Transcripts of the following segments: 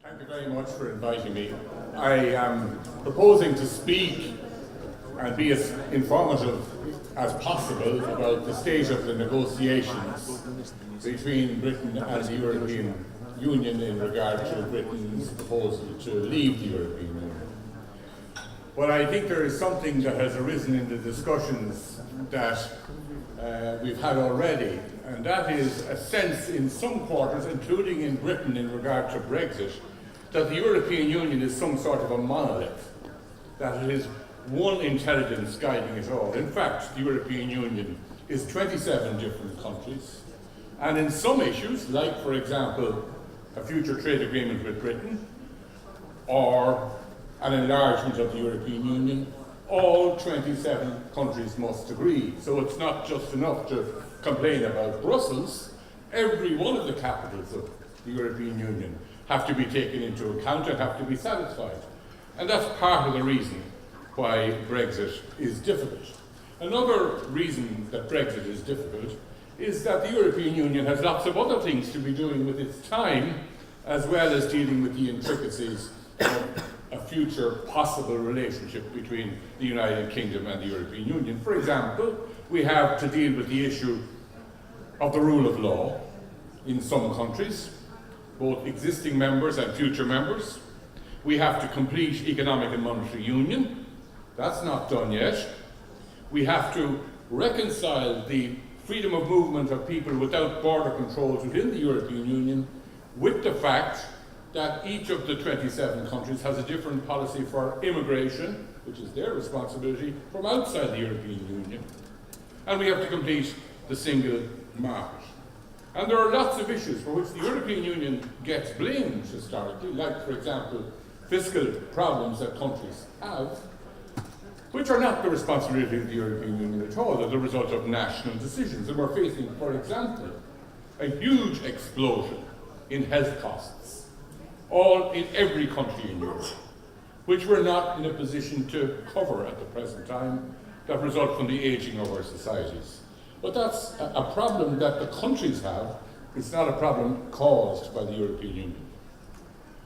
Thank you very much for inviting me. I am proposing to speak and be as informative as possible about the state of the negotiations between Britain and the European Union in regard to Britain's proposal to leave the European Union. But I think there is something that has arisen in the discussions that we've had already, and that is a sense in some quarters, including in Britain in regard to Brexit, that the European Union is some sort of a monolith, that it is one intelligence guiding it all. In fact, the European Union is 27 different countries, and in some issues, like for example, a future trade agreement with Britain, or an enlargement of the European Union, all 27 countries must agree. So it's not just enough to complain about Brussels. Every one of the capitals of the European Union have to be taken into account and have to be satisfied. And that's part of the reason why Brexit is difficult. Another reason that Brexit is difficult is that the European Union has lots of other things to be doing with its time, as well as dealing with the intricacies of a future possible relationship between the United Kingdom and the European Union. For example, we have to deal with the issue of the rule of law in some countries, both existing members and future members. We have to complete economic and monetary union. That's not done yet. We have to reconcile the freedom of movement of people without border controls within the European Union with the fact that each of the 27 countries has a different policy for immigration, which is their responsibility, from outside the European Union. And we have to complete the single market. And there are lots of issues for which the European Union gets blamed historically, like, for example, fiscal problems that countries have, which are not the responsibility of the European Union at all. They're the result of national decisions. And we're facing, for example, a huge explosion in health costs, all in every country in Europe, which we're not in a position to cover at the present time, that result from the aging of our societies. But that's a problem that the countries have. It's not a problem caused by the European Union.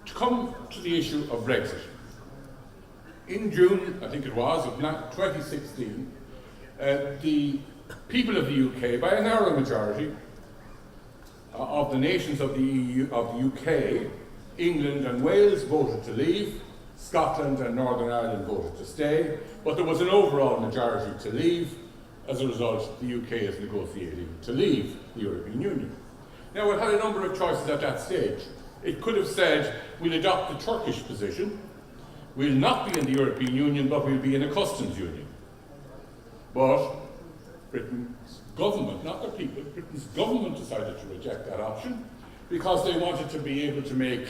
To come to the issue of Brexit. In June, I think it was, of 2016, the people of the UK, by a narrow majority, of the nations of the EU, of the UK, England and Wales voted to leave, Scotland and Northern Ireland voted to stay, but there was an overall majority to leave. As a result, the UK is negotiating to leave the European Union. Now, it had a number of choices at that stage. It could have said, we'll adopt the Turkish position, we'll not be in the European Union, but we'll be in a customs union. But Britain's government, not the people, Britain's government decided to reject that option because they wanted to be able to make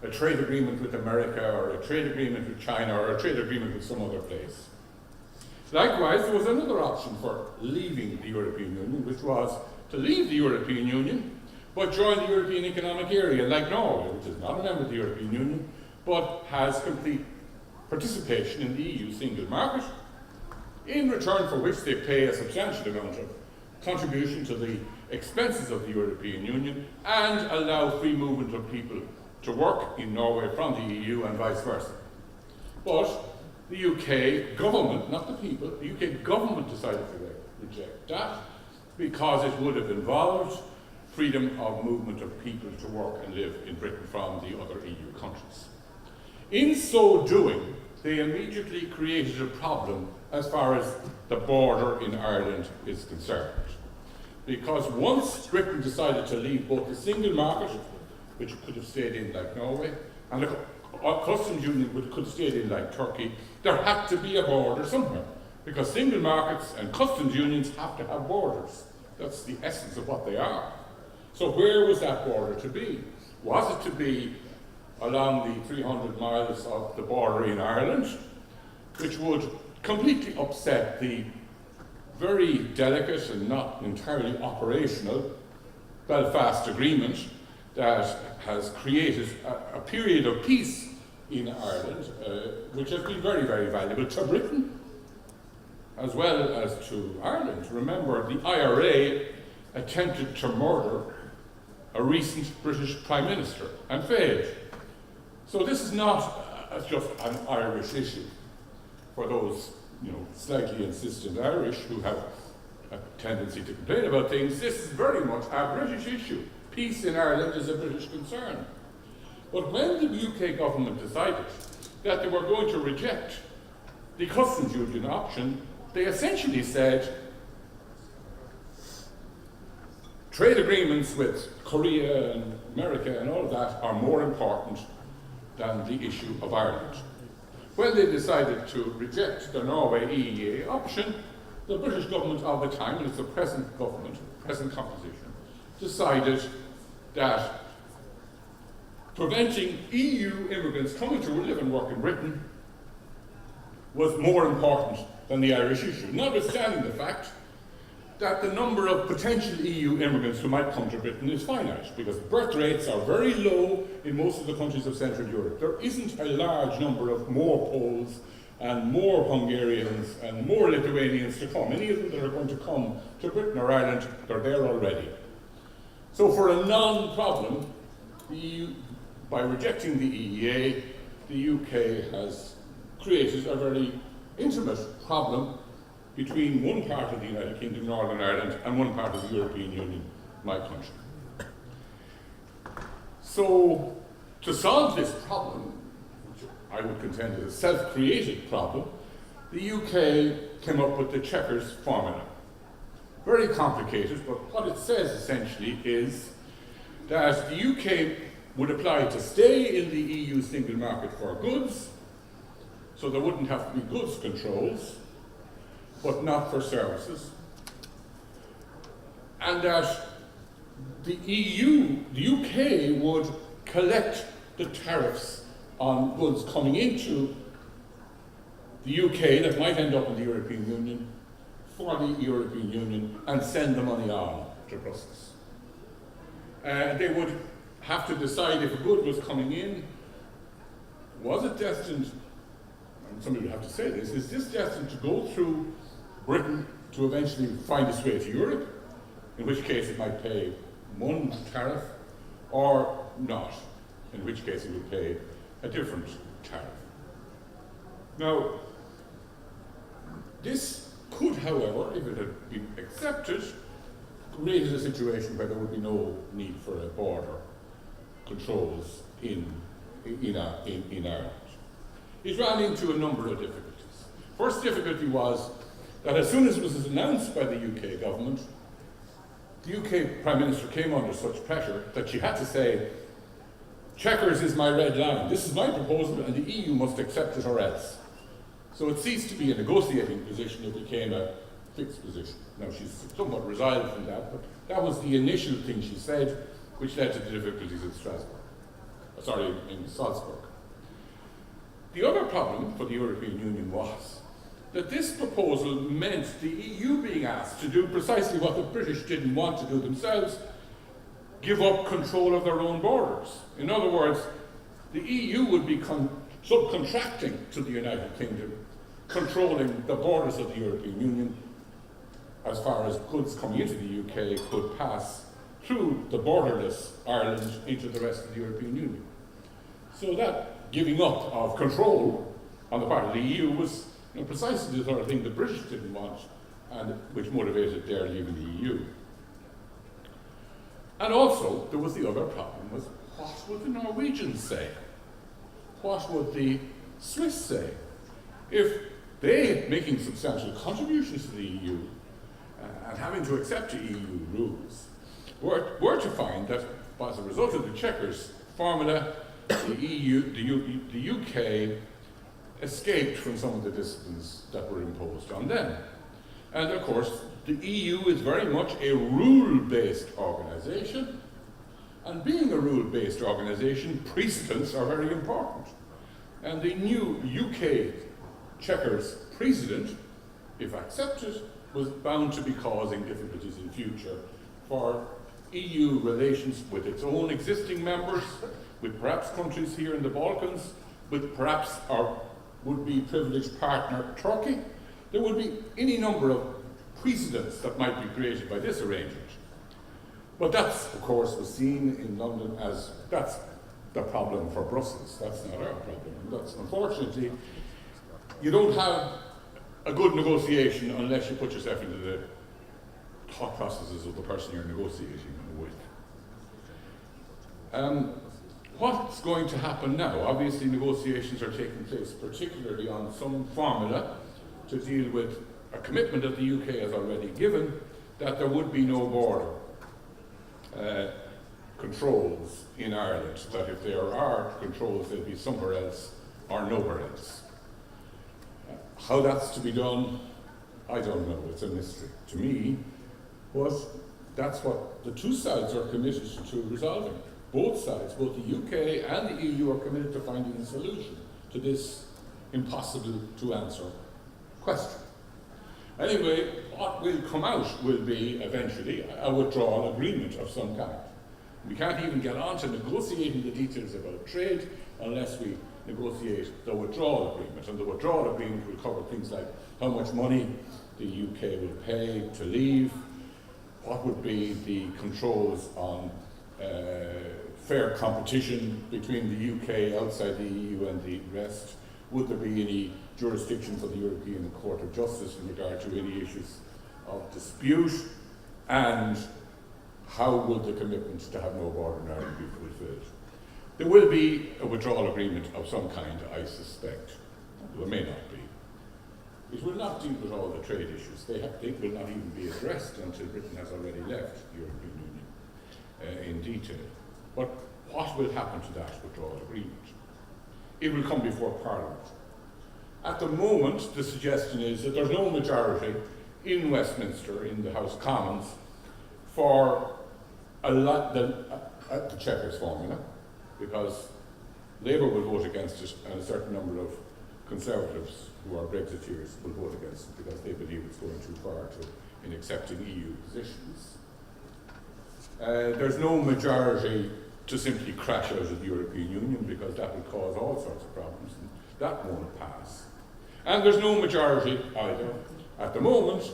a trade agreement with America, or a trade agreement with China, or a trade agreement with some other place. Likewise, there was another option for leaving the European Union, which was to leave the European Union, but join the European Economic Area, like Norway, which is not a member of the European Union, but has complete participation in the EU single market, in return for which they pay a substantial amount of contribution to the expenses of the European Union, and allow free movement of people to work in Norway from the EU and vice versa. But the UK government, not the people, the UK government decided to reject that because it would have involved freedom of movement of people to work and live in Britain from the other EU countries. In so doing, they immediately created a problem as far as the border in Ireland is concerned. Because once Britain decided to leave both the single market, which it could have stayed in like Norway, and the customs union, which could have stayed in like Turkey, there had to be a border somewhere. Because single markets and customs unions have to have borders. That's the essence of what they are. So where was that border to be? Was it to be along the 300 miles of the border in Ireland, which would completely upset the very delicate and not entirely operational Belfast Agreement that has created a period of peace in Ireland, which has been very, very valuable to Britain, as well as to Ireland. Remember, the IRA attempted to murder a recent British Prime Minister and failed. So this is not just an Irish issue for those slightly insistent Irish who have a tendency to complain about things. This is very much a British issue. Peace in Ireland is a British concern. But when the UK government decided that they were going to reject the customs union option, they essentially said trade agreements with Korea and America and all of that are more important than the issue of Ireland. When they decided to reject the Norway EEA option, the British government of the time, and it's the present government, present composition, decided that preventing EU immigrants coming to live and work in Britain was more important than the Irish issue, notwithstanding the fact that the number of potential EU immigrants who might come to Britain is finite, because birth rates are very low in most of the countries of Central Europe. There isn't a large number of more Poles and more Hungarians and more Lithuanians to come. Any of them that are going to come to Britain or Ireland, they're there already. So for a non-problem, the EU, by rejecting the EEA, the UK has created a very intimate problem between one part of the United Kingdom, Northern Ireland, and one part of the European Union, my country. So, to solve this problem, which I would contend is a self-created problem, the UK came up with the Chequers formula. Very complicated, but what it says essentially is that the UK would apply to stay in the EU single market for goods, so there wouldn't have to be goods controls, but not for services. And that the UK would collect the tariffs on goods coming into the UK that might end up in the European Union for the European Union and send the money on to Brussels. They would have to decide if a good was coming in, was it destined, and somebody would have to say this, is this destined to go through Britain to eventually find its way to Europe, in which case it might pay one tariff, or not, in which case it would pay a different tariff. Now, this could, however, if it had been accepted, created a situation where there would be no need for a border controls in Ireland. It ran into a number of difficulties. First difficulty was that as soon as it was announced by the UK government, the UK Prime Minister came under such pressure that she had to say, Chequers is my red line, this is my proposal and the EU must accept it or else. So it ceased to be a negotiating position, it became a fixed position. Now she's somewhat resigned from that, but that was the initial thing she said, which led to the difficulties in Salzburg. The other problem for the European Union was that this proposal meant the EU being asked to do precisely what the British didn't want to do themselves, give up control of their own borders. In other words, the EU would be subcontracting to the United Kingdom, controlling the borders of the European Union as far as goods coming into the UK could pass through the borderless Ireland into the rest of the European Union. So that giving up of control on the part of the EU was precisely the sort of thing the British didn't want and which motivated their leaving the EU. And also, there was the other problem was, what would the Norwegians say? What would the Swiss say? If they, making substantial contributions to the EU and having to accept the EU rules, were to find that as a result of the Chequers formula, the UK escaped from some of the disciplines that were imposed on them. And of course, the EU is very much a rule-based organisation, and being a rule-based organisation, precedents are very important. And the new UK Chequers precedent, if accepted, was bound to be causing difficulties in future for EU relations with its own existing members, with perhaps countries here in the Balkans, with perhaps our would-be privileged partner Turkey. There would be any number of precedents that might be created by this arrangement. But that, of course, was seen in London as that's the problem for Brussels. That's not our problem. That's, unfortunately, you don't have a good negotiation unless you put yourself into the thought processes of the person you're negotiating with. What's going to happen now? Obviously, negotiations are taking place, particularly on some formula to deal with a commitment that the UK has already given that there would be no border controls in Ireland, that if there are controls, they'll be somewhere else or nowhere else. How that's to be done, I don't know. It's a mystery to me, but that's what the two sides are committed to resolving. Both sides, both the UK and the EU, are committed to finding a solution to this impossible to answer question. Anyway, what will come out will be eventually a withdrawal agreement of some kind. We can't even get on to negotiating the details about trade unless we negotiate the withdrawal agreement. And the withdrawal agreement will cover things like how much money the UK will pay to leave, what would be the controls on fair competition between the UK outside the EU and the rest, would there be any jurisdiction for the European Court of Justice in regard to any issues of dispute, and how will the commitment to have no border in Ireland be fulfilled? There will be a withdrawal agreement of some kind, I suspect. There may not be. It will not deal with all the trade issues. They will not even be addressed until Britain has already left the European Union in detail. But what will happen to that withdrawal agreement? It will come before Parliament. At the moment, the suggestion is that there's no majority in Westminster, in the House of Commons, for the Chequers formula, because Labour will vote against it, and a certain number of Conservatives who are Brexiteers will vote against it because they believe it's going too far in accepting EU positions. There's no majority to simply crash out of the European Union, because that would cause all sorts of problems, and that won't pass. And there's no majority either at the moment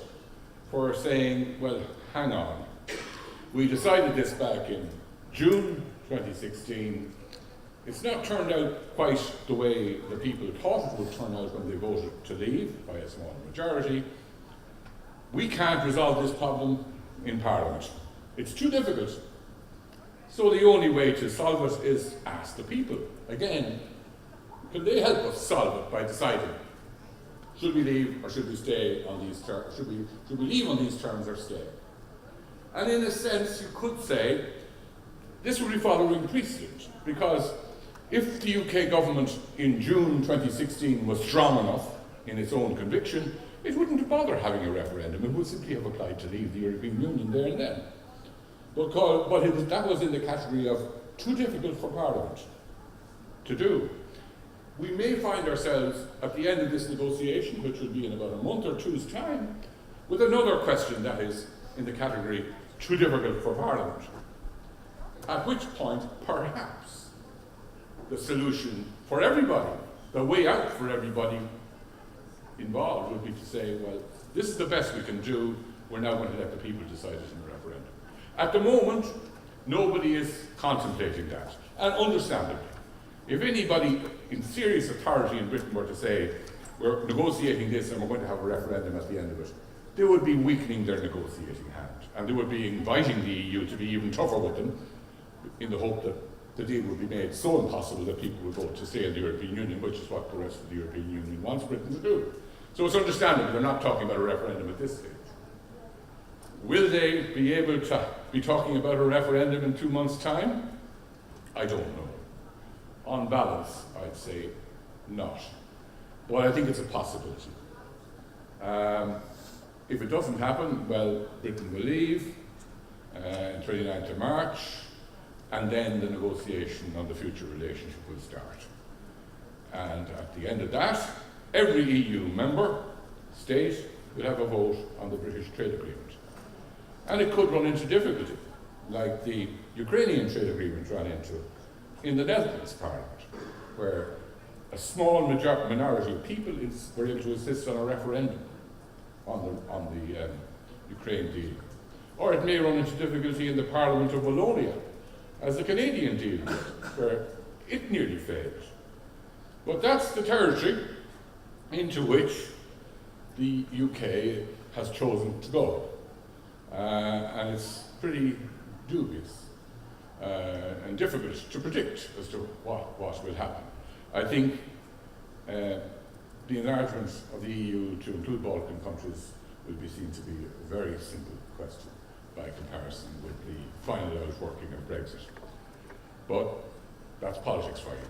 for saying, well, hang on, we decided this back in June 2016. It's not turned out quite the way the people thought it would turn out when they voted to leave by a small majority. We can't resolve this problem in Parliament. It's too difficult. So the only way to solve it is ask the people. Again, can they help us solve it by deciding, should we leave or should we stay on these terms? Should we leave on these terms or stay? And in a sense, you could say this would be following precedent, because if the UK government in June 2016 was strong enough in its own conviction, it wouldn't bother having a referendum. It would simply have applied to leave the European Union there and then. But that was in the category of too difficult for Parliament to do. We may find ourselves at the end of this negotiation, which will be in about a month or two's time, with another question that is in the category too difficult for Parliament. At which point, perhaps, the solution for everybody, the way out for everybody involved, would be to say, well, this is the best we can do, we're now going to let the people decide it in a referendum. At the moment, nobody is contemplating that, and understandably. If anybody in serious authority in Britain were to say, we're negotiating this and we're going to have a referendum at the end of it, they would be weakening their negotiating hand, and they would be inviting the EU to be even tougher with them, in the hope that the deal would be made so impossible that people would vote to stay in the European Union, which is what the rest of the European Union wants Britain to do. So it's understandable they're not talking about a referendum at this stage. Will they be able to be talking about a referendum in 2 months' time? I don't know. On balance, I'd say not. But I think it's a possibility. If it doesn't happen, well, Britain will leave on 29th of March, and then the negotiation on the future relationship will start. And at the end of that, every EU member state will have a vote on the British trade agreement. And it could run into difficulty, like the Ukrainian trade agreement ran into in the Netherlands Parliament, where a small minority of people were able to insist on a referendum on the Ukraine deal. Or it may run into difficulty in the Parliament of Wallonia, as the Canadian deal did, where it nearly failed. But that's the territory into which the UK has chosen to go. And it's pretty dubious and difficult to predict as to what will happen. I think the enlargement of the EU to include Balkan countries will be seen to be a very simple question by comparison with the final outworking of Brexit. But that's politics for you.